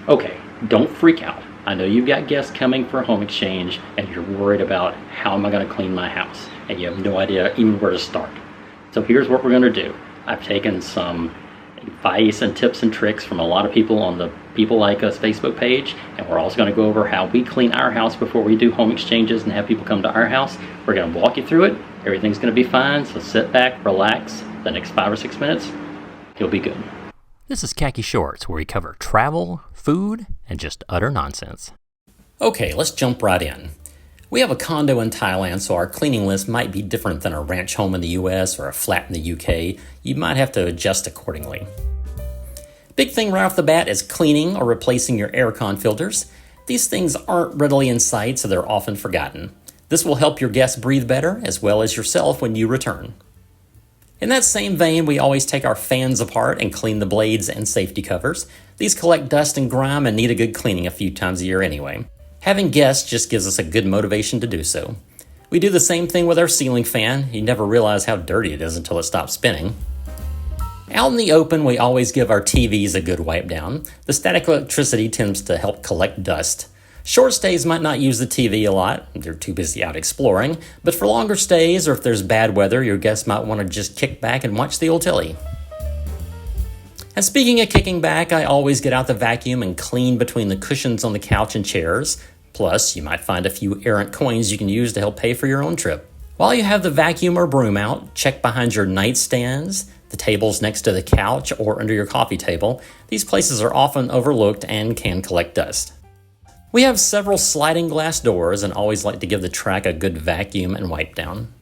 Okay, don't freak out. I know you've got guests coming for a home exchange and you're worried about how am I going to clean my house and you have no idea even where to start. So here's what we're going to do. I've taken some advice and tips and tricks from a lot of people on the People Like Us Facebook page, and we're also going to go over how we clean our house before we do home exchanges and have people come to our house. We're going to walk you through it. Everything's going to be fine, so sit back, relax. The next 5 or 6 minutes, you'll be good. This is Khaki Shorts, where we cover travel, food, and just utter nonsense. Okay, let's jump right in. We have a condo in Thailand, so our cleaning list might be different than a ranch home in the US or a flat in the UK. You might have to adjust accordingly. Big thing right off the bat is cleaning or replacing your aircon filters. These things aren't readily in sight, so they're often forgotten. This will help your guests breathe better, as well as yourself when you return. In that same vein, we always take our fans apart and clean the blades and safety covers. These collect dust and grime and need a good cleaning a few times a year anyway. Having guests just gives us a good motivation to do so. We do the same thing with our ceiling fan. You never realize how dirty it is until it stops spinning. Out in the open, we always give our TVs a good wipe down. The static electricity tends to help collect dust. Short stays might not use the TV a lot, they're too busy out exploring, but for longer stays or if there's bad weather, your guests might want to just kick back and watch the old telly. And speaking of kicking back, I always get out the vacuum and clean between the cushions on the couch and chairs. Plus, you might find a few errant coins you can use to help pay for your own trip. While you have the vacuum or broom out, check behind your nightstands, the tables next to the couch, or under your coffee table. These places are often overlooked and can collect dust. We have several sliding glass doors and always like to give the track a good vacuum and wipe down.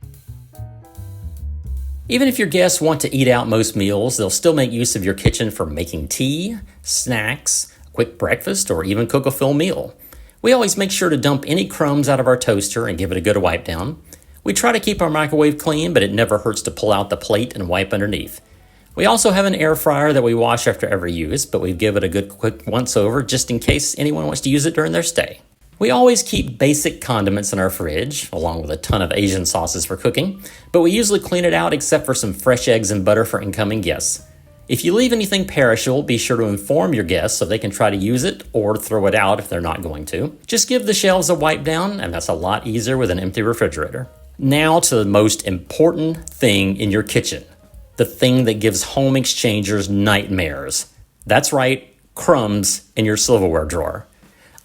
Even if your guests want to eat out most meals, they'll still make use of your kitchen for making tea, snacks, quick breakfast, or even cook a full meal. We always make sure to dump any crumbs out of our toaster and give it a good wipe down. We try to keep our microwave clean, but it never hurts to pull out the plate and wipe underneath. We also have an air fryer that we wash after every use, but we give it a good quick once over just in case anyone wants to use it during their stay. We always keep basic condiments in our fridge, along with a ton of Asian sauces for cooking, but we usually clean it out except for some fresh eggs and butter for incoming guests. If you leave anything perishable, be sure to inform your guests so they can try to use it or throw it out if they're not going to. Just give the shelves a wipe down, and that's a lot easier with an empty refrigerator. Now to the most important thing in your kitchen. The thing that gives home exchangers nightmares. That's right, crumbs in your silverware drawer.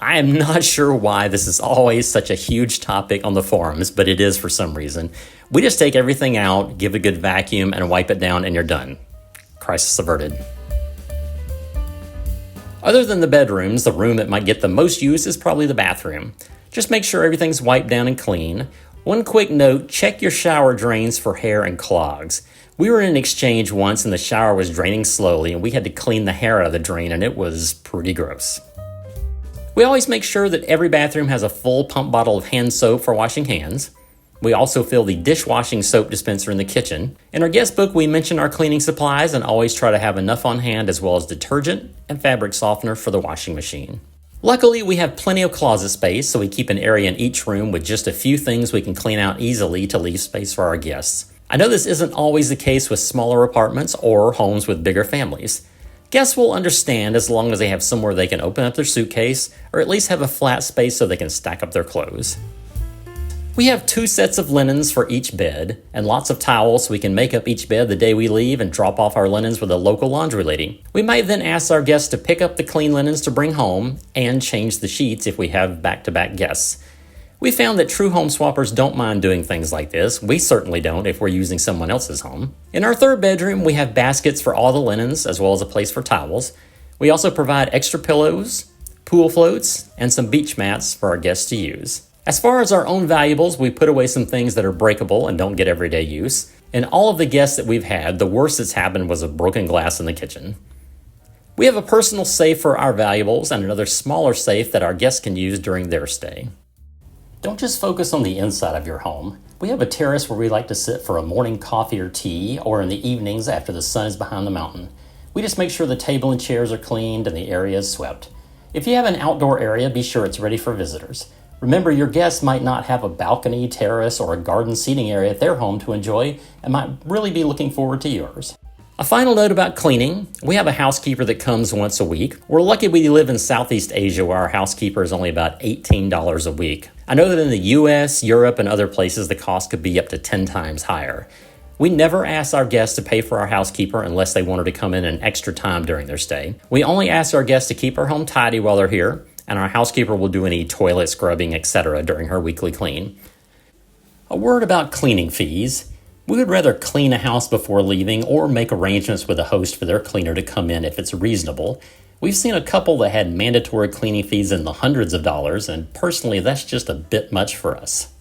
I am not sure why this is always such a huge topic on the forums, but it is for some reason. We just take everything out, give a good vacuum, and wipe it down, and you're done. Crisis averted. Other than the bedrooms, the room that might get the most use is probably the bathroom. Just make sure everything's wiped down and clean. One quick note, check your shower drains for hair and clogs. We were in an exchange once and the shower was draining slowly and we had to clean the hair out of the drain and it was pretty gross. We always make sure that every bathroom has a full pump bottle of hand soap for washing hands. We also fill the dishwashing soap dispenser in the kitchen. In our guest book, we mention our cleaning supplies and always try to have enough on hand as well as detergent and fabric softener for the washing machine. Luckily, we have plenty of closet space, so we keep an area in each room with just a few things we can clean out easily to leave space for our guests. I know this isn't always the case with smaller apartments or homes with bigger families. Guests will understand as long as they have somewhere they can open up their suitcase or at least have a flat space so they can stack up their clothes. We have 2 sets of linens for each bed and lots of towels so we can make up each bed the day we leave and drop off our linens with a local laundry lady. We might then ask our guests to pick up the clean linens to bring home and change the sheets if we have back-to-back guests. We found that true home swappers don't mind doing things like this. We certainly don't if we're using someone else's home. In our 3rd bedroom, we have baskets for all the linens as well as a place for towels. We also provide extra pillows, pool floats, and some beach mats for our guests to use. As far as our own valuables, we put away some things that are breakable and don't get everyday use. In all of the guests that we've had, the worst that's happened was a broken glass in the kitchen. We have a personal safe for our valuables and another smaller safe that our guests can use during their stay. Don't just focus on the inside of your home. We have a terrace where we like to sit for a morning coffee or tea, or in the evenings after the sun is behind the mountain. We just make sure the table and chairs are cleaned and the area is swept. If you have an outdoor area, be sure it's ready for visitors. Remember, your guests might not have a balcony, terrace, or a garden seating area at their home to enjoy and might really be looking forward to yours. A final note about cleaning. We have a housekeeper that comes once a week. We're lucky we live in Southeast Asia where our housekeeper is only about $18 a week. I know that in the US, Europe, and other places the cost could be up to 10 times higher. We never ask our guests to pay for our housekeeper unless they want her to come in an extra time during their stay. We only ask our guests to keep our home tidy while they're here, and our housekeeper will do any toilet scrubbing, etc. during her weekly clean. A word about cleaning fees. We would rather clean a house before leaving or make arrangements with a host for their cleaner to come in if it's reasonable. We've seen a couple that had mandatory cleaning fees in the hundreds of dollars, and personally, that's just a bit much for us.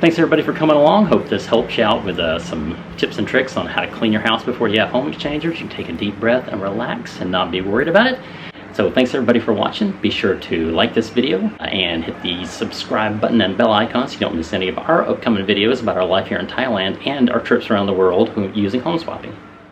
Thanks everybody for coming along. Hope this helps you out with some tips and tricks on how to clean your house before you have home exchangers. You can take a deep breath and relax and not be worried about it. So thanks everybody for watching. Be sure to like this video and hit the subscribe button and bell icon so you don't miss any of our upcoming videos about our life here in Thailand and our trips around the world using home swapping.